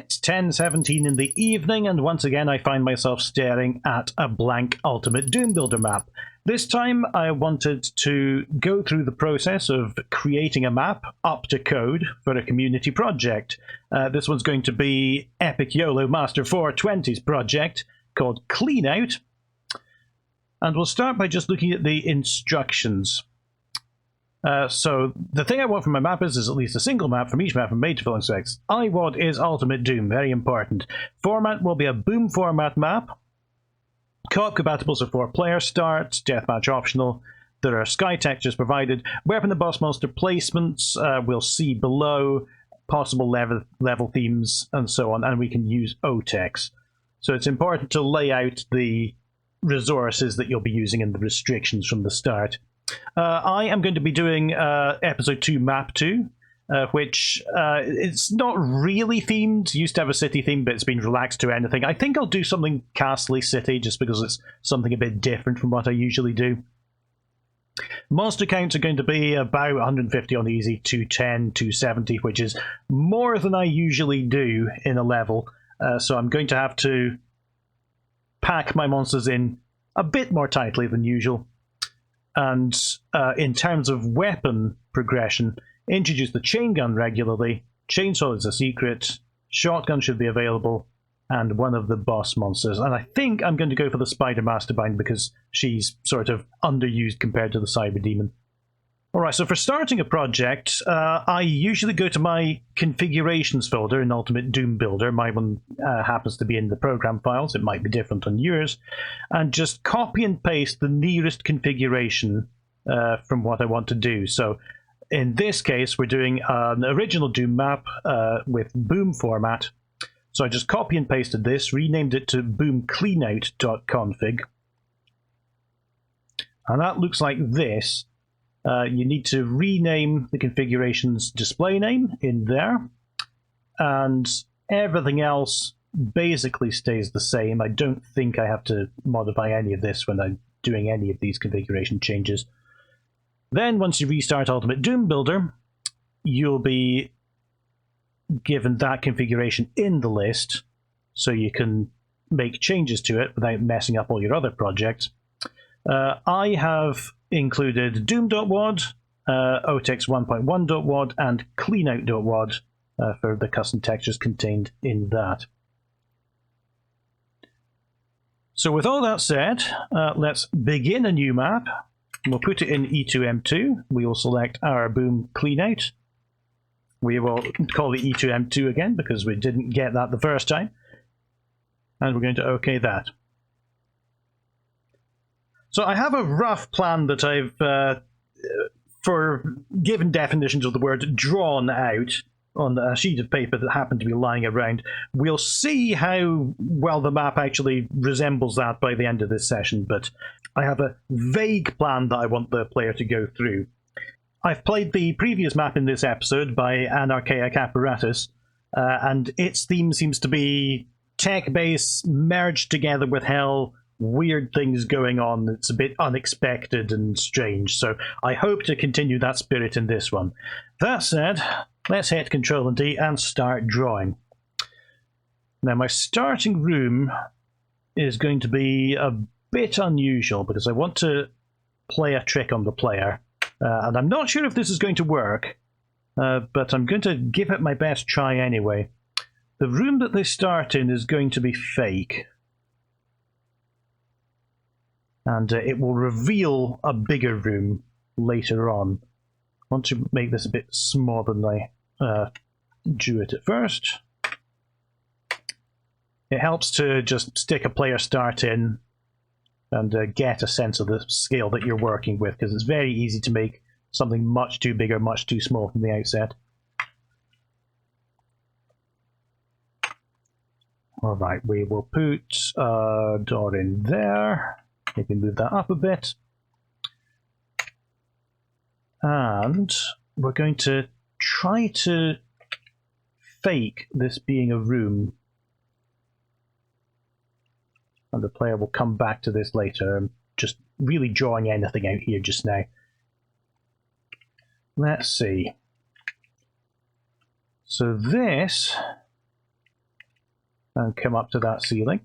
It's 10:17 in the evening, and once again I find myself staring at a blank Ultimate Doom Builder map. This time I wanted to go through the process of creating a map up to code for a community project. This one's going to be Epic YOLO Master 420's project called Cleanout. And we'll start by just looking at the instructions. So the thing I want from my map is at least a single map from each map from made to filling specs. IWAD is Ultimate Doom, very important. Format will be a boom format map. Co-op compatible, so 4-player start, deathmatch optional. There are sky textures provided. Weapon and boss monster placements we'll see below. Possible level themes and so on, and we can use OTEX. So it's important to lay out the resources that you'll be using and the restrictions from the start. I am going to be doing episode 2 map 2, which it's not really themed. Used to have a city theme, but it's been relaxed to anything. I think I'll do something Castle City just because it's something a bit different from what I usually do. Monster counts are going to be about 150 on easy, 210, 270, which is more than I usually do in a level. So I'm going to have to pack my monsters in a bit more tightly than usual. And in terms of weapon progression, introduce the chain gun regularly, chainsaw is a secret, shotgun should be available, and one of the boss monsters. And I think I'm going to go for the Spider Mastermind because she's sort of underused compared to the Cyber Demon. Alright, so for starting a project, I usually go to my configurations folder in Ultimate Doom Builder. My one happens to be in the program files, it might be different on yours, and just copy and paste the nearest configuration from what I want to do. So in this case, we're doing an original Doom map with boom format. So I just copy and pasted this, renamed it to boomcleanout.config. And that looks like this. You need to rename the configuration's display name in there, and everything else basically stays the same. I don't think I have to modify any of this when I'm doing any of these configuration changes. Then once you restart Ultimate Doom Builder, you'll be given that configuration in the list, so you can make changes to it without messing up all your other projects. I have included Doom.wad, OTEX 1.1.wad, and Cleanout.wad for the custom textures contained in that. So with all that said, let's begin a new map. We'll put it in E2M2. We will select our Boom Cleanout. We will call it E2M2 again because we didn't get that the first time. And we're going to OK that. So I have a rough plan that I've, for given definitions of the word, drawn out on a sheet of paper that happened to be lying around. We'll see how well the map actually resembles that by the end of this session, but I have a vague plan that I want the player to go through. I've played the previous map in this episode by An Archaic Apparatus, and its theme seems to be tech base merged together with hell, weird things going on. It's a bit unexpected and strange, so I hope to continue that spirit in this one. That said, let's hit Control and D and start drawing. Now my starting room is going to be a bit unusual because I want to play a trick on the player, and I'm not sure if this is going to work, but I'm going to give it my best try anyway. The room that they start in is going to be fake. And it will reveal a bigger room later on. I want to make this a bit smaller than I drew it at first. It helps to just stick a player start in and get a sense of the scale that you're working with, because it's very easy to make something much too big or much too small from the outset. Alright, we will put a door in there. Maybe move that up a bit. And we're going to try to fake this being a room. And the player will come back to this later. I'm just really drawing anything out here just now. Let's see. So this and come up to that ceiling.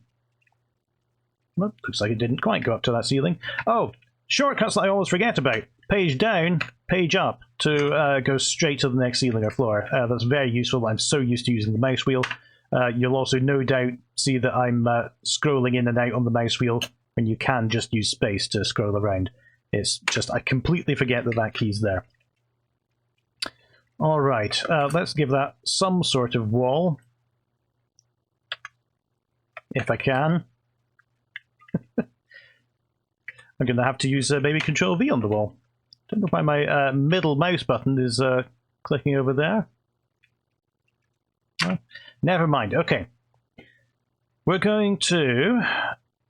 Well, looks like it didn't quite go up to that ceiling. Oh, shortcuts that I always forget about. Page down, page up to go straight to the next ceiling or floor. That's very useful. I'm so used to using the mouse wheel. You'll also no doubt see that I'm scrolling in and out on the mouse wheel when you can just use space to scroll around. It's just, I completely forget that that key's there. Alright, let's give that some sort of wall. If I can. I'm going to have to use maybe Control V on the wall. Don't know why my middle mouse button is clicking over there. Well, never mind. Okay. We're going to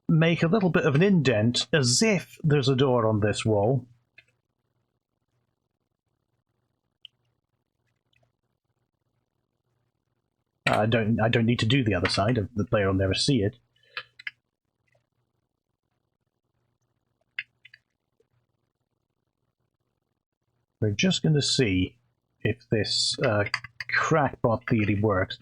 make a little bit of an indent as if there's a door on this wall. I don't need to do the other side. The player will never see it. We're just going to see if this crackpot theory works.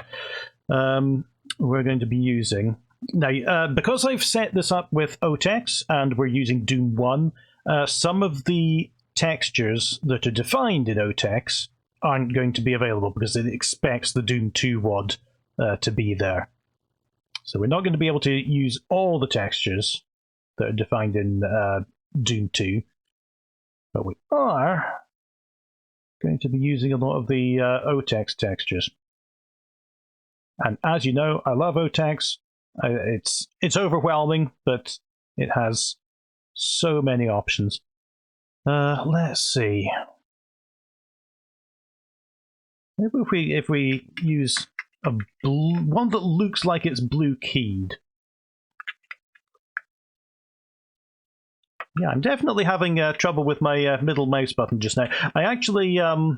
We're going to be using... Now, because I've set this up with OTEX and we're using Doom 1, some of the textures that are defined in OTEX aren't going to be available because it expects the Doom 2 WOD to be there. So we're not going to be able to use all the textures that are defined in Doom 2, but we are going to be using a lot of the OTEX textures. And as you know, I love OTEX. It's overwhelming, but it has so many options. Let's see. Maybe if we use a one that looks like it's blue keyed. Yeah, I'm definitely having trouble with my middle mouse button just now. I actually I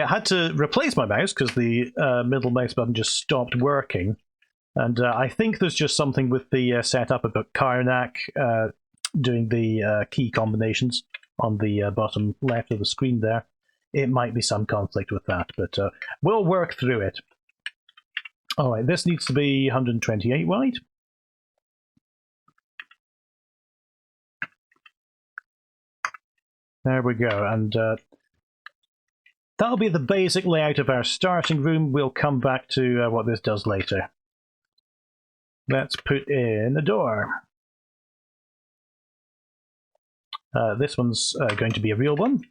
had to replace my mouse because the middle mouse button just stopped working. And I think there's just something with the setup about Karnak doing the key combinations on the bottom left of the screen there. It might be some conflict with that, but we'll work through it. Alright, this needs to be 128 wide. There we go, and that'll be the basic layout of our starting room. We'll come back to what this does later. Let's put in a door. This one's going to be a real one.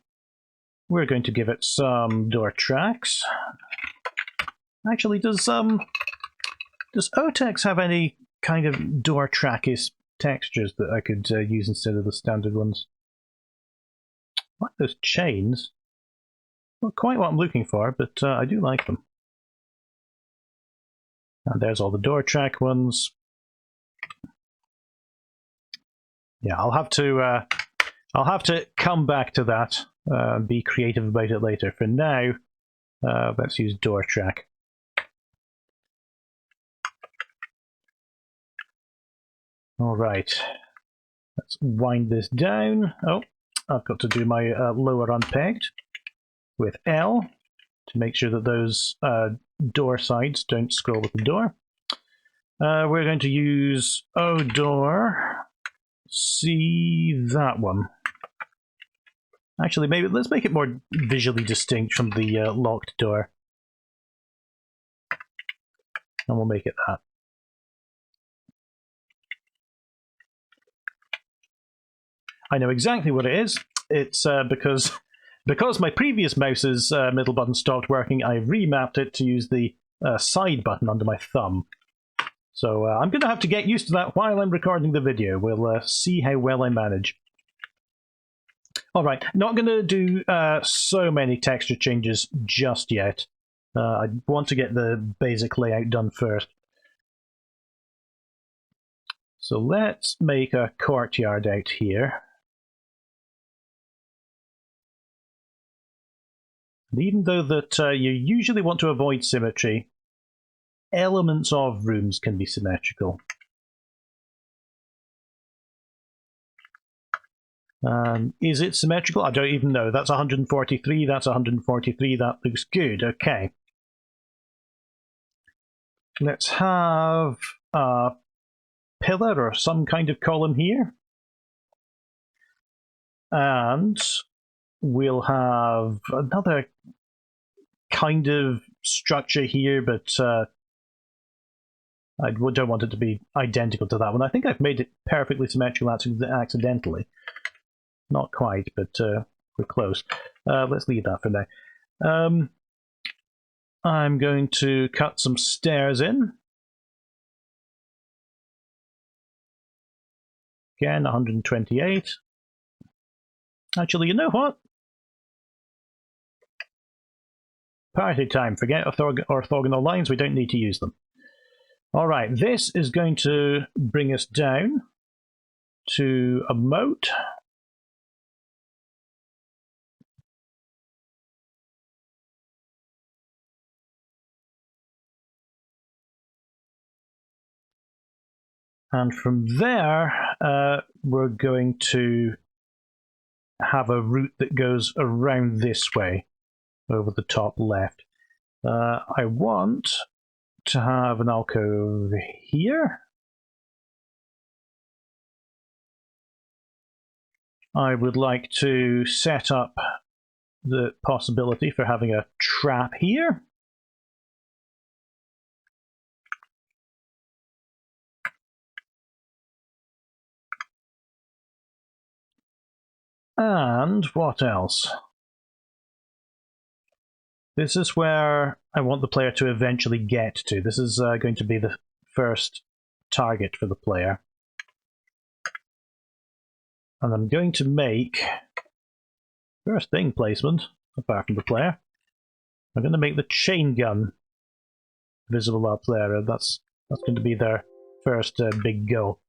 We're going to give it some door tracks. Actually, does OTEX have any kind of door trackish textures that I could use instead of the standard ones? I like those chains. Not quite what I'm looking for, but I do like them. And there's all the door track ones. Yeah, I'll have to come back to that and be creative about it later. For now, let's use door track. All right, let's wind this down. Oh, I've got to do my lower unpegged with L to make sure that those door sides don't scroll with the door. We're going to use O door. See that one. Actually, maybe let's make it more visually distinct from the locked door. And we'll make it that. I know exactly what it is. It's because my previous mouse's middle button stopped working, I remapped it to use the side button under my thumb. So I'm going to have to get used to that while I'm recording the video. We'll see how well I manage. Alright, not going to do so many texture changes just yet. I want to get the basic layout done first. So let's make a courtyard out here. And even though that you usually want to avoid symmetry, elements of rooms can be symmetrical. Is it symmetrical? I don't even know. That's 143, that's 143, that looks good. Okay. Let's have a pillar or some kind of column here. And we'll have another kind of structure here, but I don't want it to be identical to that one. I think I've made it perfectly symmetrical accidentally. Not quite, but we're close. Let's leave that for now. I'm going to cut some stairs in. Again, 128. Actually, you know what? Party time. Forget orthogonal lines. We don't need to use them. All right, this is going to bring us down to a moat. And from there, we're going to have a route that goes around this way, over the top left. I want to have an alcove here. I would like to set up the possibility for having a trap here. And what else? This is where I want the player to eventually get to. This is going to be the first target for the player. And I'm going to make, first thing placement, apart from the player, I'm going to make the chain gun visible up there. That's going to be their first big goal.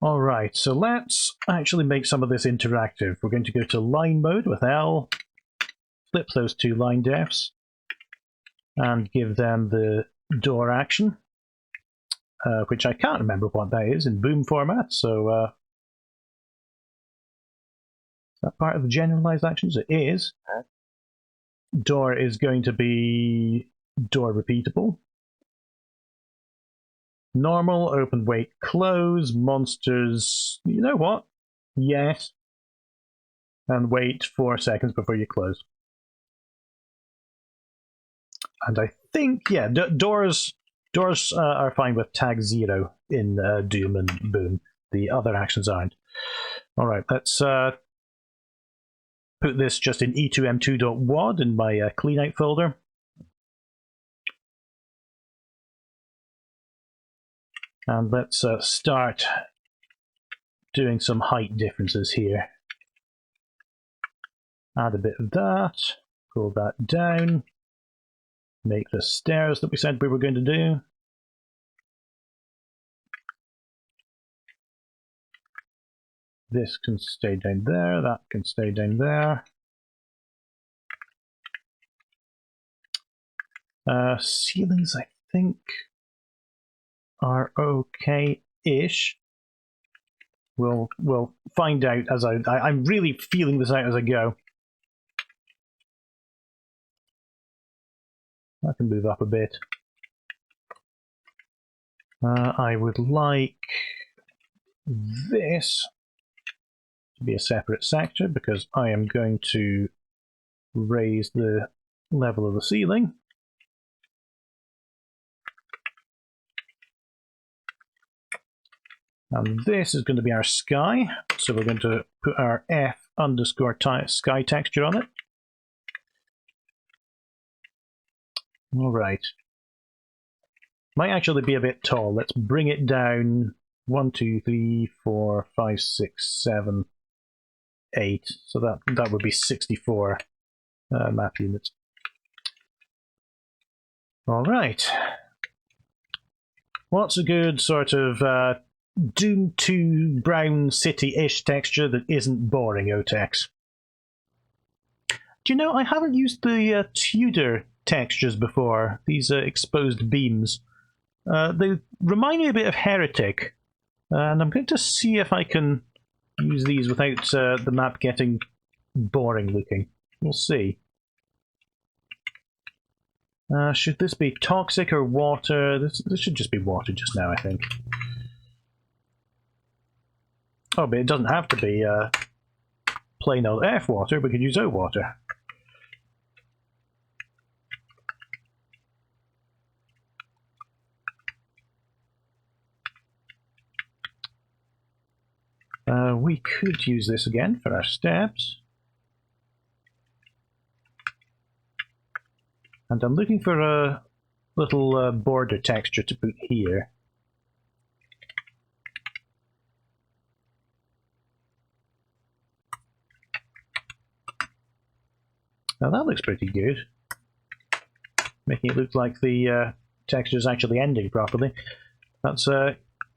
Alright, so let's actually make some of this interactive. We're going to go to line mode with L, flip those two line defs, and give them the door action, which I can't remember what that is in boom format, so is that part of the generalized actions? It is. Door is going to be door repeatable. Normal, open, wait, close, monsters, you know what? Yes. And wait 4 seconds before you close. And I think, yeah, doors are fine with tag 0 in Doom and Boom. The other actions aren't. Alright, let's put this just in e2m2.wad in my Cleanout folder. And let's start doing some height differences here. Add a bit of that, pull that down, make the stairs that we said we were going to do. This can stay down there, that can stay down there. Ceilings, I think, are okay-ish. We'll find out as I'm really feeling this out as I go. I can move up a bit. I would like this to be a separate sector because I am going to raise the level of the ceiling. And this is going to be our sky, so we're going to put our F_sky texture on it. Alright. Might actually be a bit tall. Let's bring it down 1, 2, 3, 4, 5, 6, 7, 8. So that would be 64 map units. Alright. What's a good sort of Doom 2 brown city-ish texture that isn't boring, Otex? Do you know, I haven't used the Tudor textures before, these exposed beams. They remind me a bit of Heretic, and I'm going to see if I can use these without the map getting boring looking. We'll see. Should this be toxic or water? This should just be water just now, I think. Oh, but it doesn't have to be plain old F water. We could use O water. We could use this again for our steps. And I'm looking for a little border texture to put here. Now that looks pretty good. Making it look like the texture is actually ending properly. That's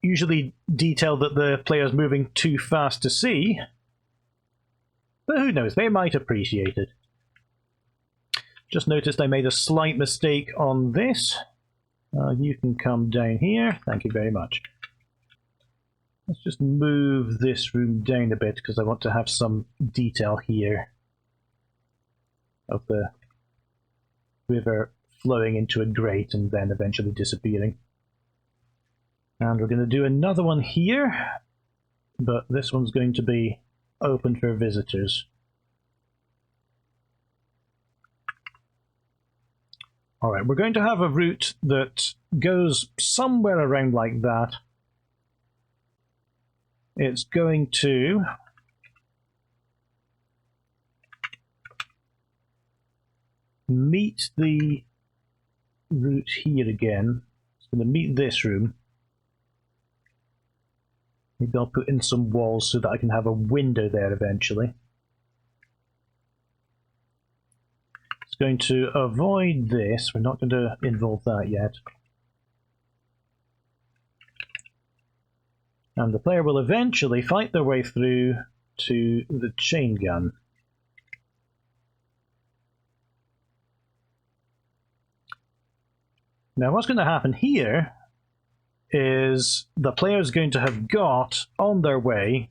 usually detail that the player's moving too fast to see. But who knows, they might appreciate it. Just noticed I made a slight mistake on this. You can come down here. Thank you very much. Let's just move this room down a bit because I want to have some detail here of the river flowing into a grate and then eventually disappearing. And we're going to do another one here, but this one's going to be open for visitors. Alright, we're going to have a route that goes somewhere around like that. It's going to meet the route here again. It's going to meet this room. Maybe I'll put in some walls so that I can have a window there eventually. It's going to avoid this. We're not going to involve that yet. And the player will eventually fight their way through to the chain gun. Now what's going to happen here is the player is going to have got on their way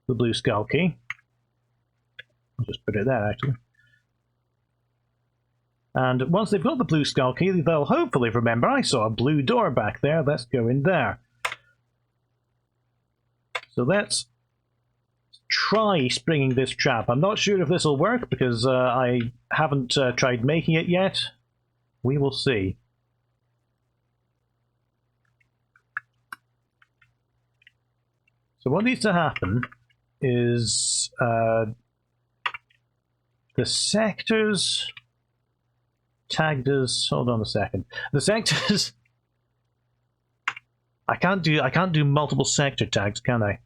the blue skull key. I'll just put it there actually. And once they've got the blue skull key, they'll hopefully remember, I saw a blue door back there, let's go in there. So let's try springing this trap. I'm not sure if this will work because I haven't tried making it yet. We will see. So what needs to happen is the sectors tagged as, hold on a second. The sectors I can't do multiple sector tags, can I?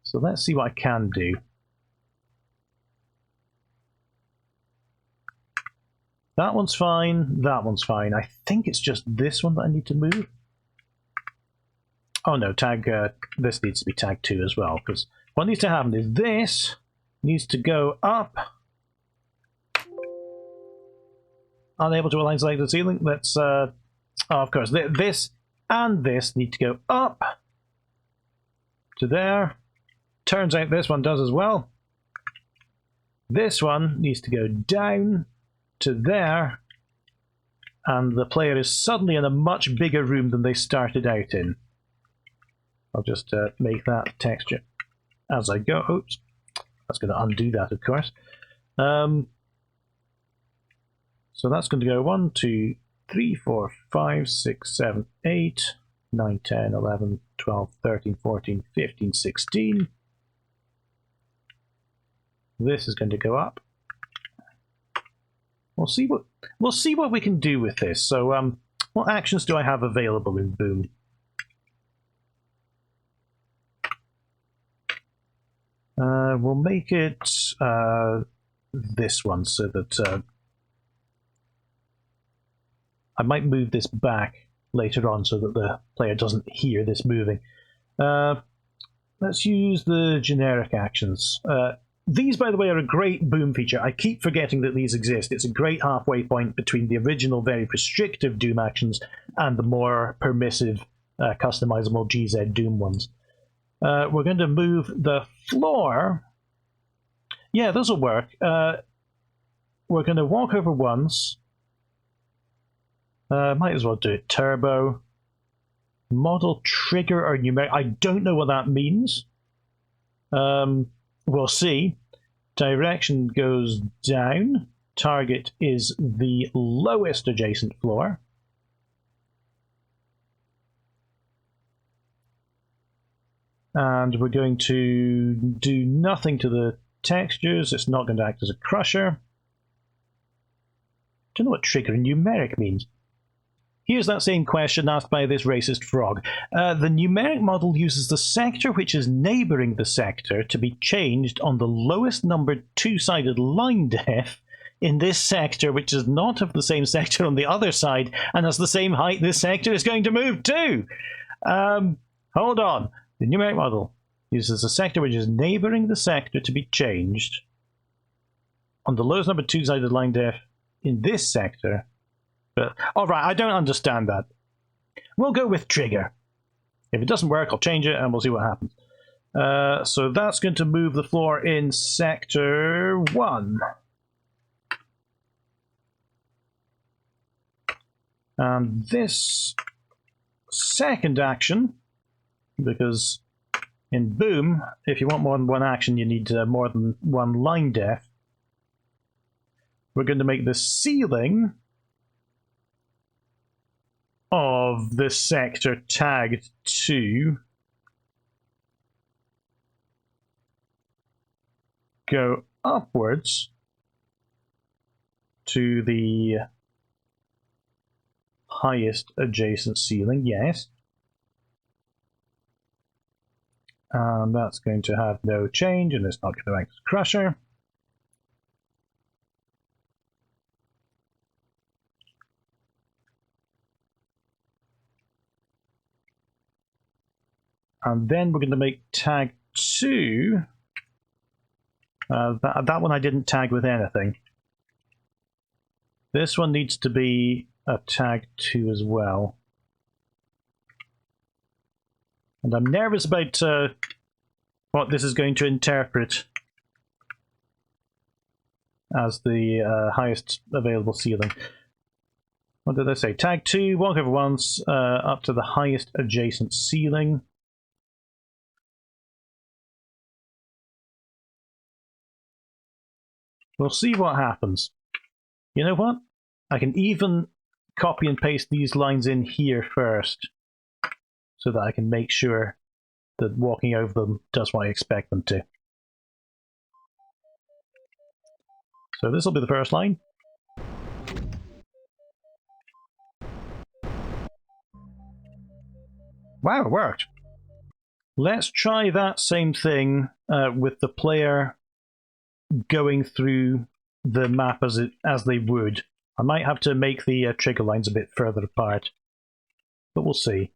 So let's see what I can do. That one's fine, that one's fine. I think it's just this one that I need to move. Oh no, tag this needs to be tag 2 as well, because what needs to happen is this needs to go up. Unable to align select the ceiling. Let's oh, of course, this and this need to go up to there. Turns out this one does as well. This one needs to go down to there, and the player is suddenly in a much bigger room than they started out in. I'll just make that texture as I go. Oops, that's going to undo that, of course. So that's going to go 1, 2, 3, 4, 5, 6, 7, 8, 9, 10, 11, 12, 13, 14, 15, 16. This is going to go up. We'll see what we can do with this. So, what actions do I have available in Boom? We'll make it this one so that I might move this back later on so that the player doesn't hear this moving. Let's use the generic actions. These, by the way, are a great Boom feature. I keep forgetting that these exist. It's a great halfway point between the original very restrictive Doom actions and the more permissive, customizable GZ Doom ones. We're going to move the floor. Yeah, this will work. We're going to walk over once, Might as well do it turbo. Model trigger or numeric. I don't know what that means. We'll see. Direction goes down. Target is the lowest adjacent floor. And we're going to do nothing to the textures. It's not going to act as a crusher. Don't know what trigger and numeric means. Here's that same question asked by this racist frog. The numeric model uses the sector which is neighbouring the sector to be changed on the lowest numbered two-sided line def in this sector, which is not of the same sector on the other side, and has the same height this sector is going to move to. Hold on. The numeric model uses a sector which is neighbouring the sector to be changed on the lowest numbered two-sided line def in this sector. But, alright, I don't understand that. We'll go with trigger. If it doesn't work, I'll change it and we'll see what happens. So that's going to move the floor in sector 1. And this second action, because in Boom, if you want more than one action, you need more than one line def. We're going to make the ceiling of this sector tagged to go upwards to the highest adjacent ceiling, yes. And that's going to have no change, and it's not going to act as a crusher. And then we're going to make tag 2. That one I didn't tag with anything. This one needs to be a tag 2 as well. And I'm nervous about what this is going to interpret as the highest available ceiling. What did I say? Tag 2, walk over once, up to the highest adjacent ceiling. We'll see what happens. You know what? I can even copy and paste these lines in here first, so that I can make sure that walking over them does what I expect them to. So this will be the first line. Wow, it worked! Let's try that same thing with the player going through the map as they would. I might have to make the trigger lines a bit further apart, but we'll see.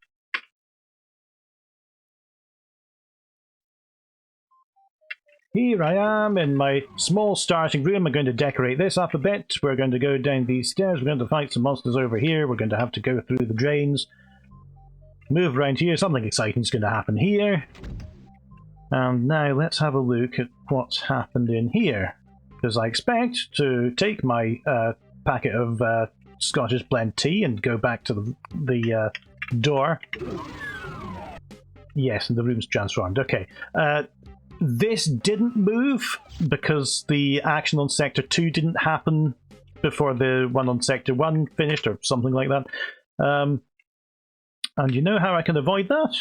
Here I am in my small starting room. I'm going to decorate this up a bit. We're going to go down these stairs. We're going to fight some monsters over here. We're going to have to go through the drains. Move around here. Something exciting is going to happen here. And now let's have a look at what's happened in here. Because I expect to take my packet of Scottish blend tea and go back to the door. Yes, and the room's transformed. Okay. This didn't move because the action on Sector 2 didn't happen before the one on Sector 1 finished, or something like that. And you know how I can avoid that?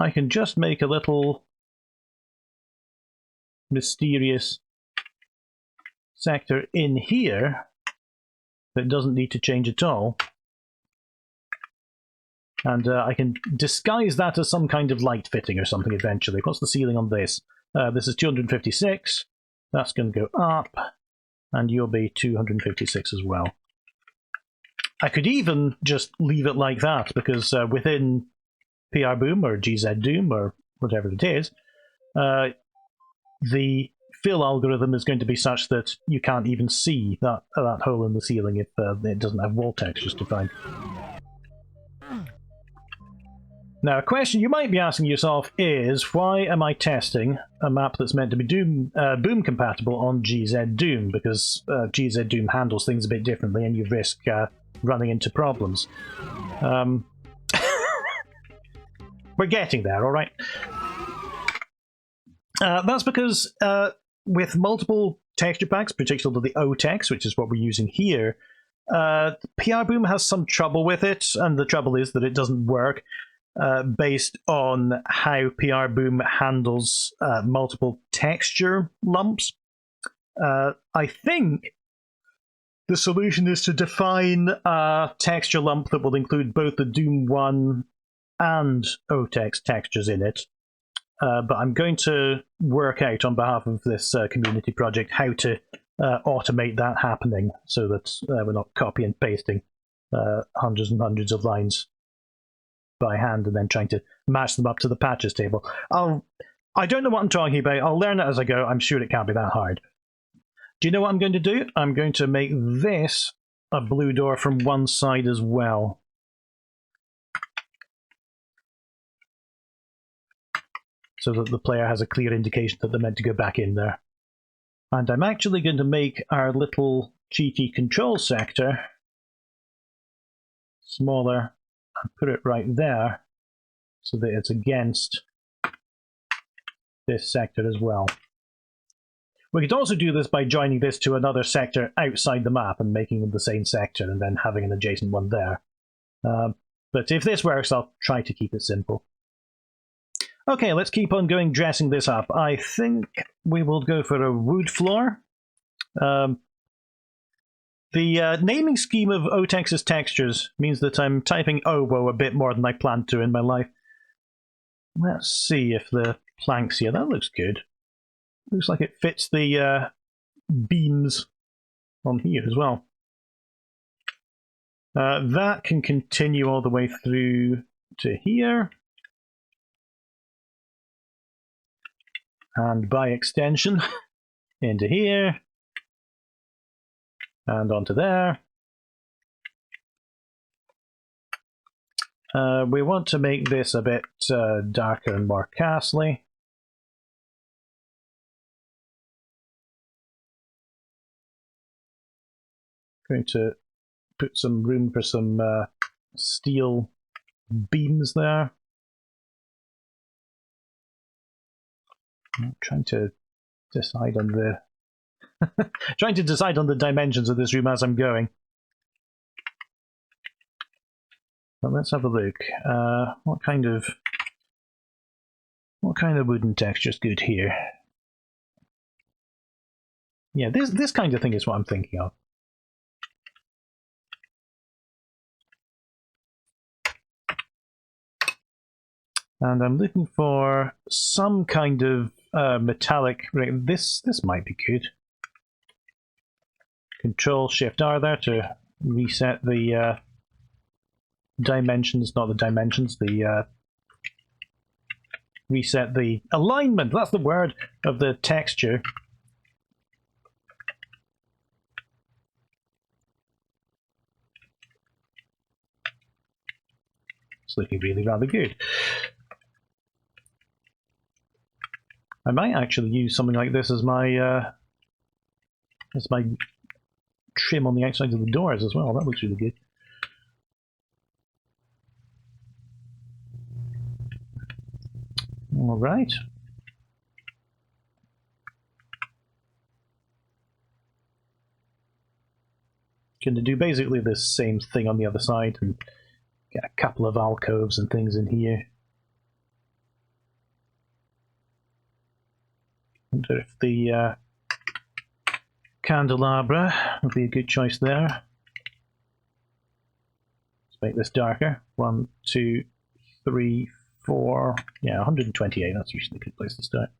I can just make a little mysterious sector in here that doesn't need to change at all. And I can disguise that as some kind of light fitting or something eventually. What's the ceiling on this? This is 256. That's going to go up. And you'll be 256 as well. I could even just leave it like that, because within PR Boom or GZ Doom or whatever it is, the fill algorithm is going to be such that you can't even see that hole in the ceiling if it doesn't have wall textures defined. Now, a question you might be asking yourself is, why am I testing a map that's meant to be Boom compatible on GZ Doom? Because GZ Doom handles things a bit differently and you risk running into problems. We're getting there, alright? That's because with multiple texture packs, particularly the OTEX, which is what we're using here, PR Boom has some trouble with it, and the trouble is that it doesn't work based on how PR Boom handles multiple texture lumps. I think the solution is to define a texture lump that will include both the Doom 1 and OTEX textures in it. But I'm going to work out on behalf of this community project how to automate that happening so that we're not copy and pasting hundreds and hundreds of lines by hand and then trying to match them up to the patches table. I don't know what I'm talking about. I'll learn it as I go. I'm sure it can't be that hard. Do you know what I'm going to do? I'm going to make this a blue door from one side as well. So that the player has a clear indication that they're meant to go back in there. And I'm actually going to make our little cheeky control sector smaller and put it right there so that it's against this sector as well. We could also do this by joining this to another sector outside the map and making them the same sector and then having an adjacent one there. But if this works, I'll try to keep it simple. Okay, let's keep on going dressing this up. I think we will go for a wood floor. The naming scheme of OTEX's textures means that I'm typing OWO a bit more than I planned to in my life. Let's see if the planks here, that looks good. Looks like it fits the beams on here as well. That can continue all the way through to here. And by extension, into here, and onto there. We want to make this a bit darker and more castly. Going to put some room for some steel beams there. I'm trying to decide on the dimensions of this room as I'm going. Well, let's have a look. What kind of wooden texture is good here? Yeah, this kind of thing is what I'm thinking of. And I'm looking for some kind of metallic. This might be good. Control Shift R there to reset the dimensions, not the dimensions. The reset the alignment. That's the word of the texture. It's looking really rather good. I might actually use something like this as my trim on the outside of the doors as well. That looks really good. All right. Going to do basically the same thing on the other side and get a couple of alcoves and things in here. Wonder if the candelabra would be a good choice there. Let's make this darker. 1, 2, 3, 4. Yeah, 128. That's usually a good place to start.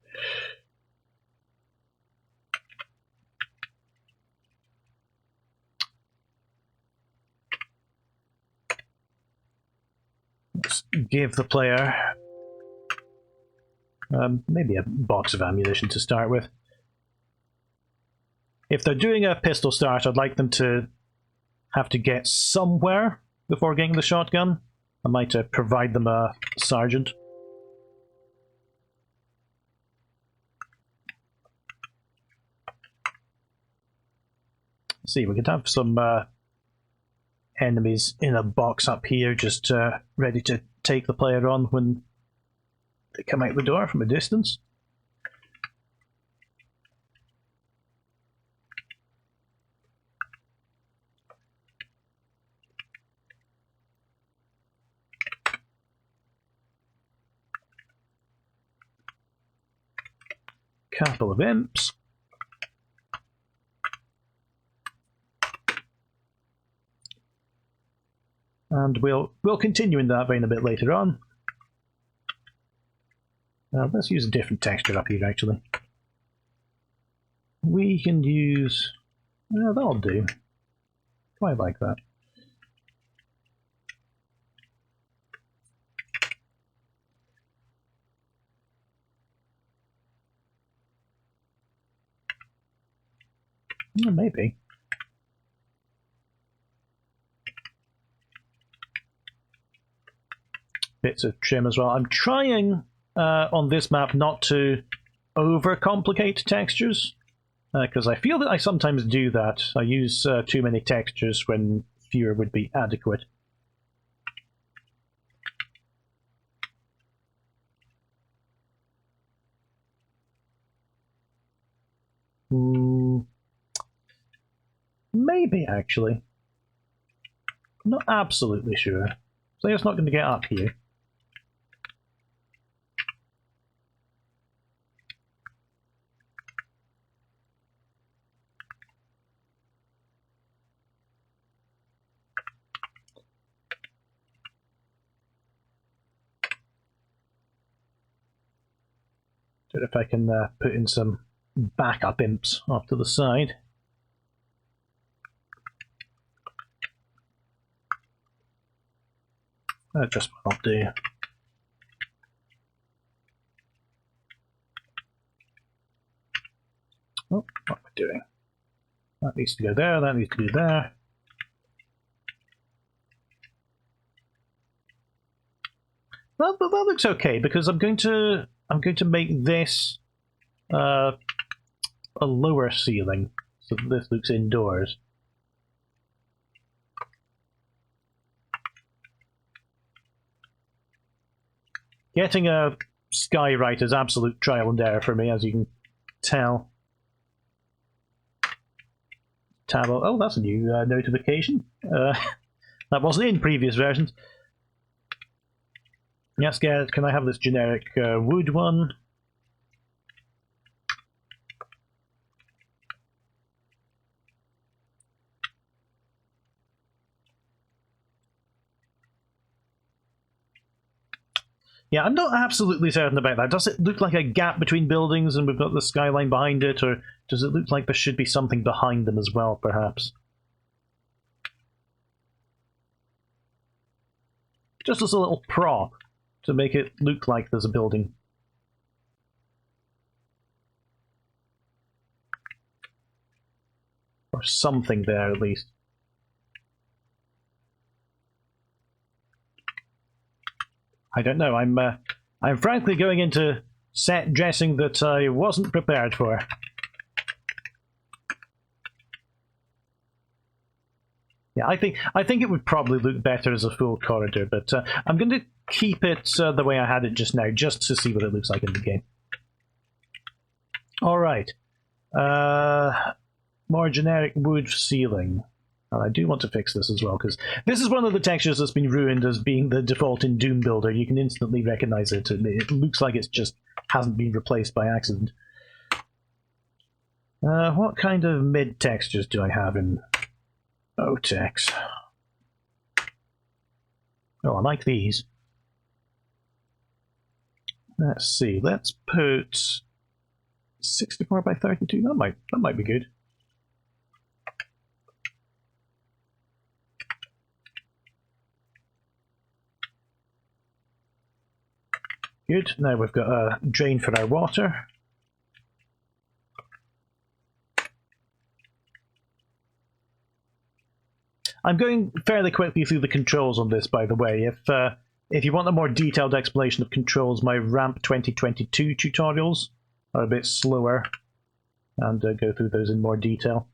Let's give the player maybe a box of ammunition to start with. If they're doing a pistol start, I'd like them to have to get somewhere before getting the shotgun. I might provide them a sergeant. Let's see, we could have some enemies in a box up here, just ready to take the player on when they come out the door from a distance. Couple of imps. And we'll continue in that vein a bit later on. Let's use a different texture up here, actually. We can use... that'll do. Quite like that. Maybe. Bits of trim as well. I'm trying on this map not to overcomplicate textures, because I feel that I sometimes do that. I use too many textures when fewer would be adequate. Maybe, actually. I'm not absolutely sure. So it's not going to get up here. Don't know if I can put in some backup imps off to the side. That just will not do. Oh, what am I doing? That needs to go there, that needs to go there. That looks okay, because I'm going to make this a lower ceiling, so that this looks indoors. Getting a sky right is absolute trial and error for me, as you can tell. Oh, that's a new notification. That wasn't in previous versions. Yes, Garrett, can I have this generic wood one? Yeah, I'm not absolutely certain about that. Does it look like a gap between buildings and we've got the skyline behind it, or does it look like there should be something behind them as well, perhaps? Just as a little prop to make it look like there's a building. Or something there, at least. I don't know. I'm frankly going into set dressing that I wasn't prepared for. Yeah, I think it would probably look better as a full corridor, but I'm going to keep it the way I had it just now, just to see what it looks like in the game. All right. More generic wood ceiling. And I do want to fix this as well, because this is one of the textures that's been ruined as being the default in Doom Builder. You can instantly recognize it. It looks like it just hasn't been replaced by accident. What kind of mid textures do I have in OTEX? Oh, I like these. Let's see. Let's put 64 by 32. That might be good. Good. Now we've got a drain for our water. I'm going fairly quickly through the controls on this, by the way. If you want a more detailed explanation of controls, my Ramp 2022 tutorials are a bit slower, and go through those in more detail.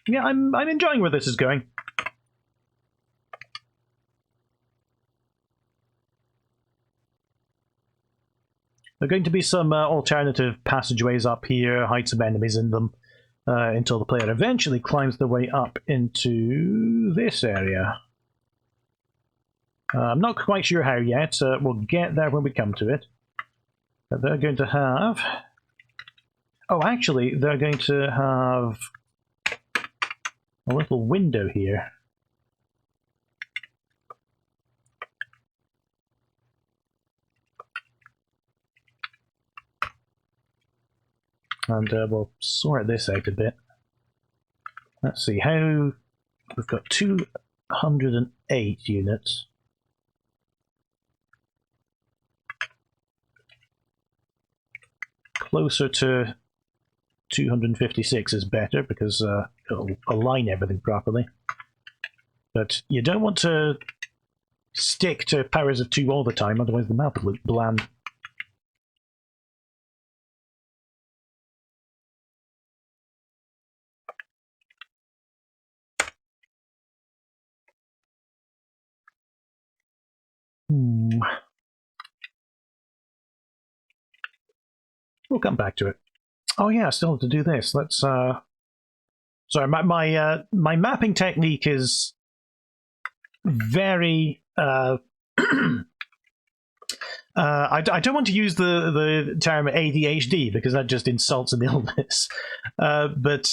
Yeah, I'm enjoying where this is going. There are going to be some alternative passageways up here, hide some enemies in them, until the player eventually climbs their way up into this area. I'm not quite sure how yet. We'll get there when we come to it. But they're going to have... Oh, actually, they're going to have a little window here. And we'll sort this out a bit. Let's see, how... We've got 208 units. Closer to 256 is better, because it'll align everything properly. But you don't want to stick to powers of 2 all the time, otherwise the map will look bland. We'll come back to it. Oh yeah, I still have to do this. Let's sorry, my mapping technique is very I don't want to use the term ADHD because that just insults an illness. But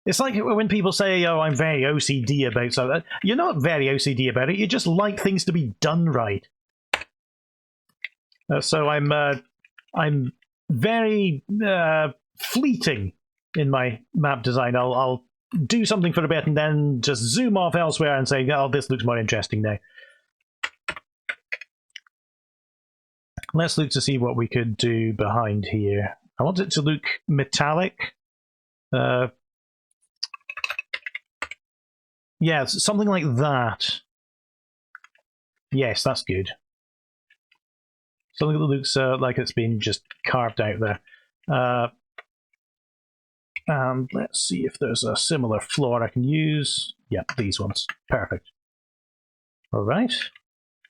it's like when people say, "Oh, I'm very OCD about something." You're not very OCD about it. You just like things to be done right. So I'm very fleeting in my map design. I'll do something for a bit and then just zoom off elsewhere and say, "Oh, this looks more interesting now." Let's look to see what we could do behind here. I want it to look metallic. Yeah, something like that. Yes, that's good. Something that looks like it's been just carved out there. And let's see if there's a similar floor I can use. Yep, these ones. Perfect. Alright.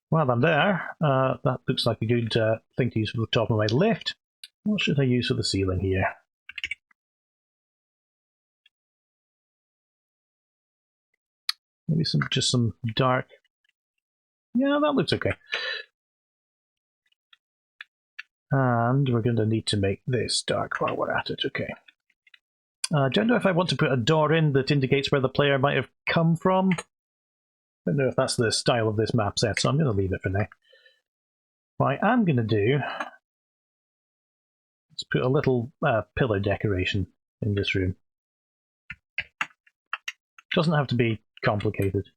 While I'm there, that looks like a good thing to use for the top of my lift. What should I use for the ceiling here? Maybe just some dark... Yeah, that looks okay. And we're going to need to make this dark while we're at it, okay. I don't know if I want to put a door in that indicates where the player might have come from. I don't know if that's the style of this map set, so I'm going to leave it for now. What I am going to do is put a little pillar decoration in this room. Doesn't have to be complicated.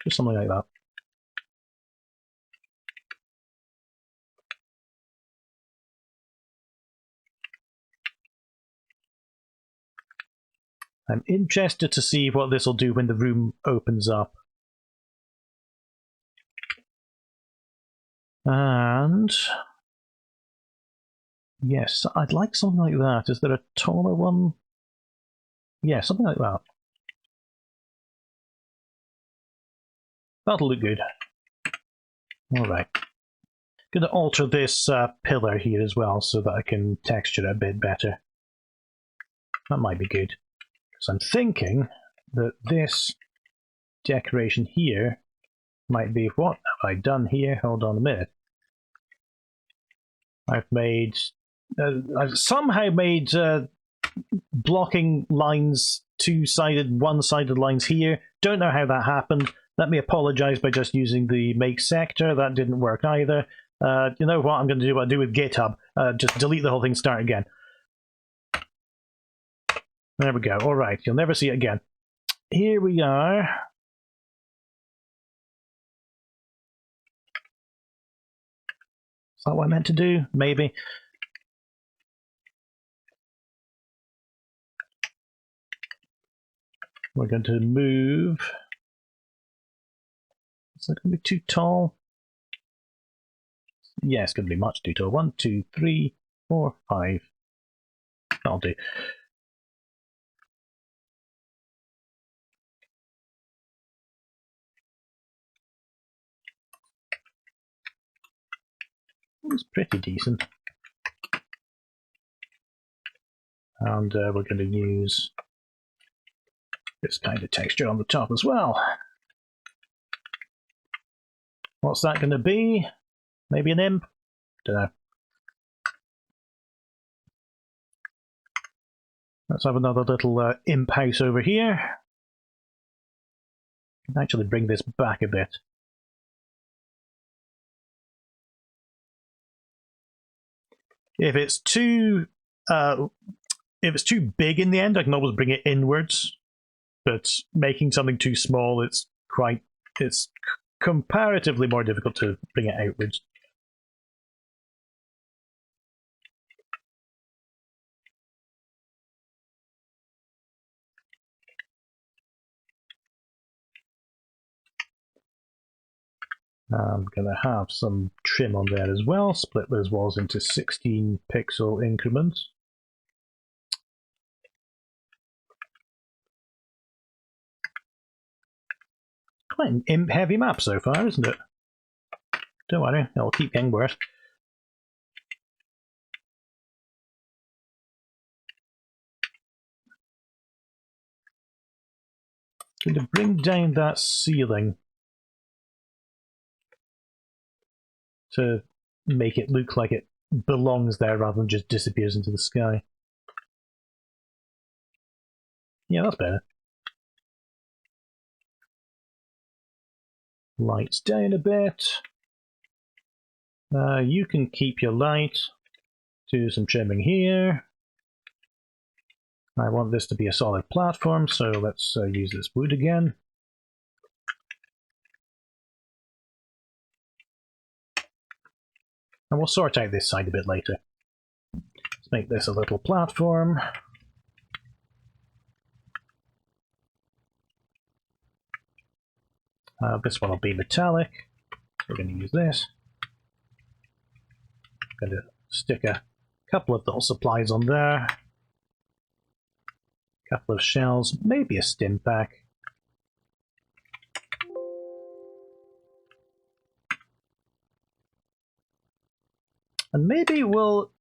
Just something like that. I'm interested to see what this will do when the room opens up. And... yes, I'd like something like that. Is there a taller one? Yeah, something like that. That'll look good. Alright. Going to alter this pillar here as well so that I can texture it a bit better. That might be good. So I'm thinking that this decoration here might be... what have I done here? Hold on a minute. I've somehow made blocking lines, two-sided, one-sided lines here. Don't know how that happened, Let me apologize by just using the make sector. That didn't work either. You know what? I'm going to do what I do with GitHub. Just delete the whole thing, start again. There we go. All right, you'll never see it again. Here we are. Is that what I meant to do? Maybe. We're going to move. Is that going to be too tall? Yeah, it's going to be much too tall. 1, 2, 3, 4, 5. That'll do. It's pretty decent. And we're going to use this kind of texture on the top as well. What's that going to be? Maybe an imp? Don't know. Let's have another little imp house over here. I can actually bring this back a bit. If it's too big in the end, I can always bring it inwards. But making something too small, it's comparatively more difficult to bring it outwards. I'm going to have some trim on there as well, split those walls into 16 pixel increments. Quite an imp-heavy map so far, isn't it? Don't worry, it'll keep getting worse. Going to bring down that ceiling to make it look like it belongs there rather than just disappears into the sky. Yeah, that's better. Lights down a bit. You can keep your light. Do some trimming here. I want this to be a solid platform, so let's use this wood again. And we'll sort out this side a bit later. Let's make this a little platform. This one will be metallic. We're going to use this. I'm going to stick a couple of little supplies on there. A couple of shells, maybe a stim pack. And maybe we'll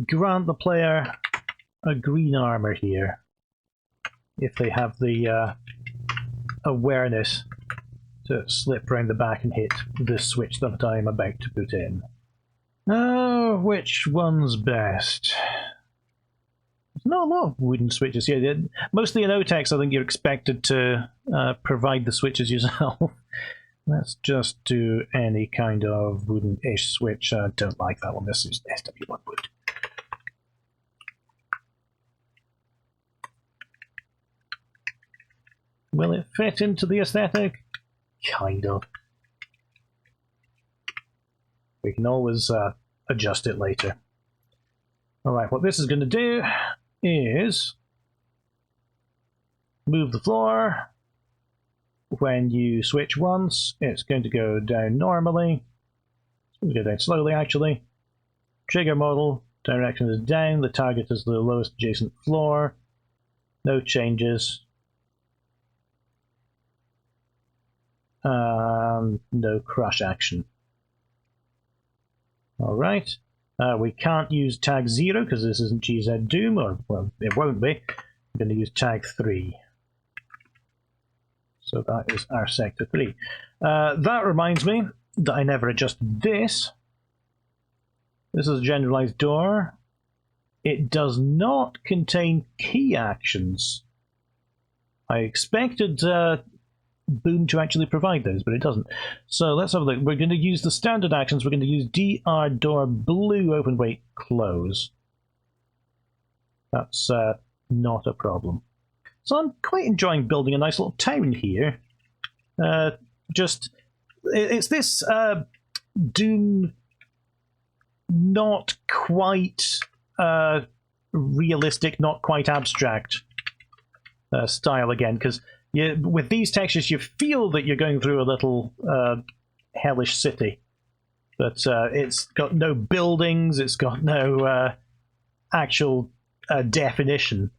grant the player a green armor here, if they have the awareness to slip round the back and hit the switch that I'm about to put in. Oh, which one's best? There's not a lot of wooden switches here. Mostly in OTEX, I think you're expected to provide the switches yourself. Let's just do any kind of wooden-ish switch. I don't like that one. This is SW1 wood. Will it fit into the aesthetic? Kind of. We can always adjust it later. Alright, what this is going to do is move the floor. When you switch once, it's going to go down normally. It's going to go down slowly, actually. Trigger model, direction is down. The target is the lowest adjacent floor. No changes. No crush action. Alright. We can't use tag 0 because this isn't GZ Doom, or, well, it won't be. I'm going to use tag 3. So that is our sector 3. That reminds me that I never adjusted this. This is a generalized door. It does not contain key actions. I expected Boom to actually provide those, but it doesn't. So let's have a look. We're going to use the standard actions. We're going to use DR door blue open wait close. That's not a problem. So I'm quite enjoying building a nice little town here. It's this Doom not quite realistic, not quite abstract style again, because with these textures you feel that you're going through a little hellish city, but it's got no buildings, it's got no actual definition.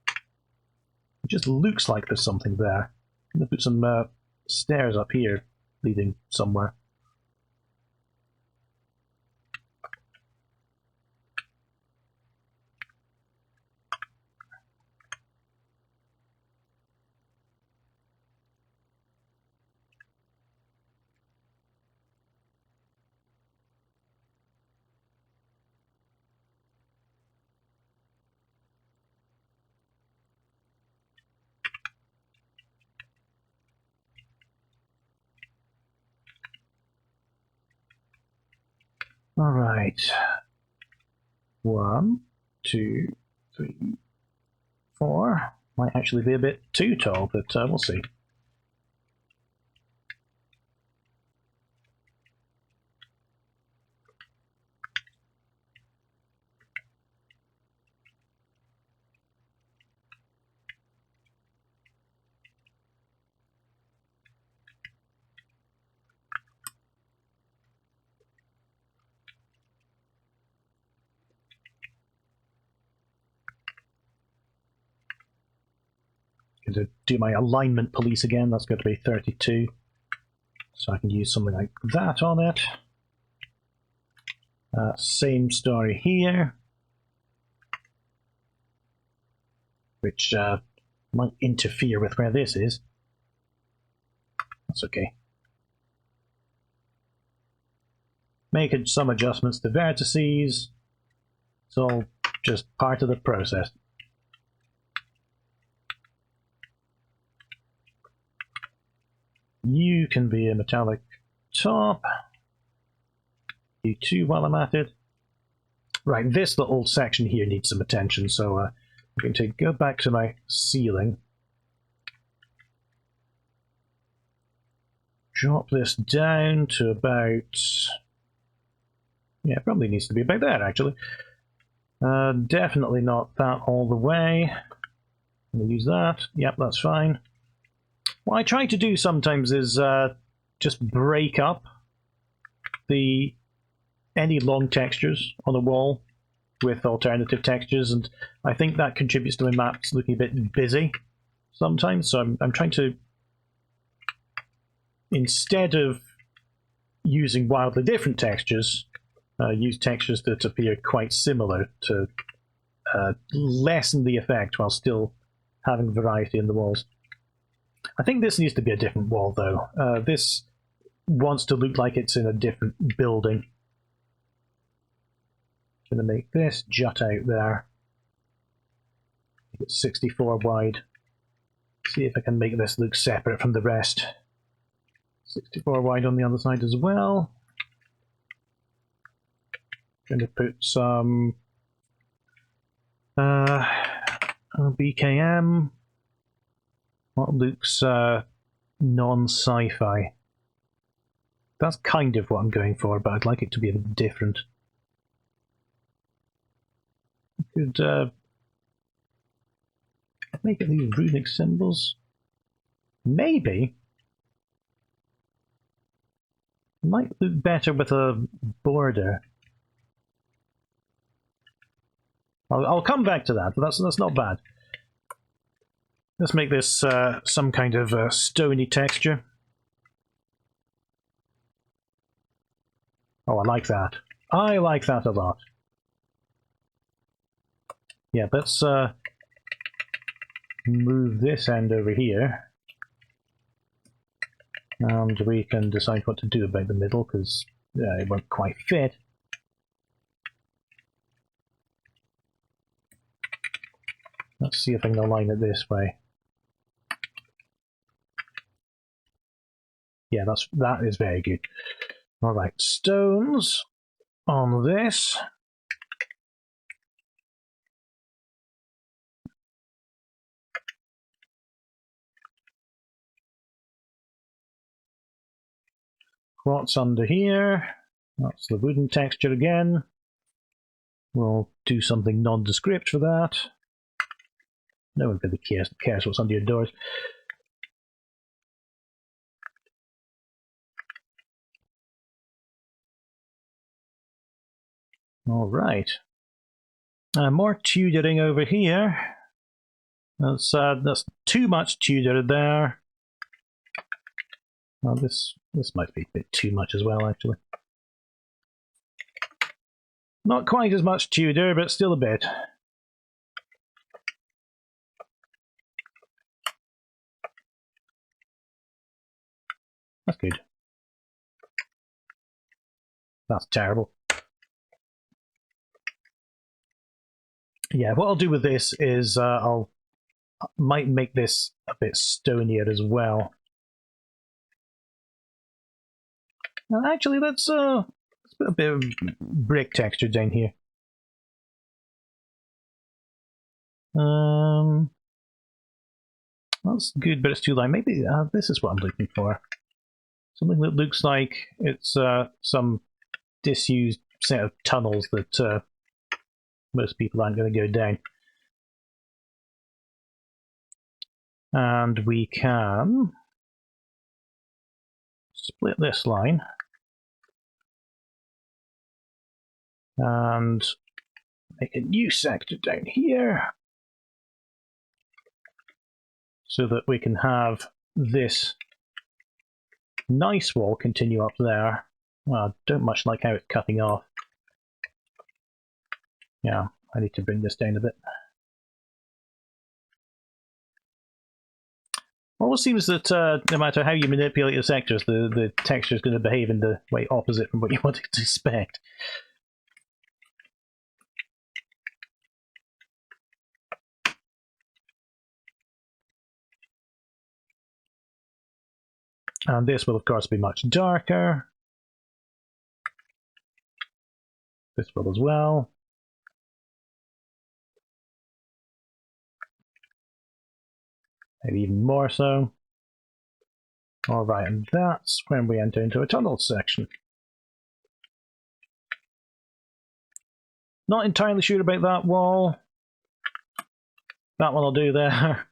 It just looks like there's something there. I'm going to put some stairs up here leading somewhere. All right. 1, 2, 3, 4. Might actually be a bit too tall, but we'll see. Going to do my alignment police again. That's going to be 32. So I can use something like that on it. Same story here. Which might interfere with where this is. That's okay. Making some adjustments to vertices. It's all just part of the process. You can be a metallic top. You too while I'm at it. Right, this little section here needs some attention, so I'm going to go back to my ceiling. Drop this down to about... yeah, it probably needs to be about there, actually. Definitely not that all the way. I'm going to use that. Yep, that's fine. What I try to do sometimes is just break up any long textures on the wall with alternative textures, and I think that contributes to my maps looking a bit busy sometimes. So I'm trying to, instead of using wildly different textures, use textures that appear quite similar to lessen the effect while still having variety in the walls. I think this needs to be a different wall, though. This wants to look like it's in a different building. Going to make this jut out there. It's 64 wide. See if I can make this look separate from the rest. 64 wide on the other side as well. Going to put some BKM. What looks non-sci-fi. That's kind of what I'm going for, but I'd like it to be a bit different. Could make it these runic symbols. Maybe. Might look better with a border. I'll come back to that, but that's not bad. Let's make this some kind of stony texture. Oh, I like that. I like that a lot. Yeah, let's move this end over here. And we can decide what to do about the middle, because it won't quite fit. Let's see if I can align it this way. Yeah, that is very good. All right, stones on this. What's under here? That's the wooden texture again. We'll do something nondescript for that. No one really cares what's under your doors. All right. More tutoring over here. That's too much tutor there. Well, this might be a bit too much as well, actually. Not quite as much Tudor, but still a bit. That's good. That's terrible. Yeah, what I'll do with this is might make this a bit stonier as well. Actually, let's put a bit of brick texture down here. That's good, but it's too light. Maybe this is what I'm looking for. Something that looks like it's some disused set of tunnels that most people aren't going to go down. And we can split this line and make a new sector down here so that we can have this nice wall continue up there. Well, I don't much like how it's cutting off. Yeah, I need to bring this down a bit. Always seems that no matter how you manipulate your sectors, the texture is going to behave in the way opposite from what you want it to expect. And this will, of course, be much darker. This will as well. Maybe even more so. Alright, and that's when we enter into a tunnel section. Not entirely sure about that wall. That one I'll do there.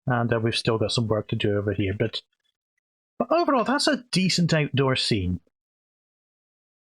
And we've still got some work to do over here, but overall, that's a decent outdoor scene.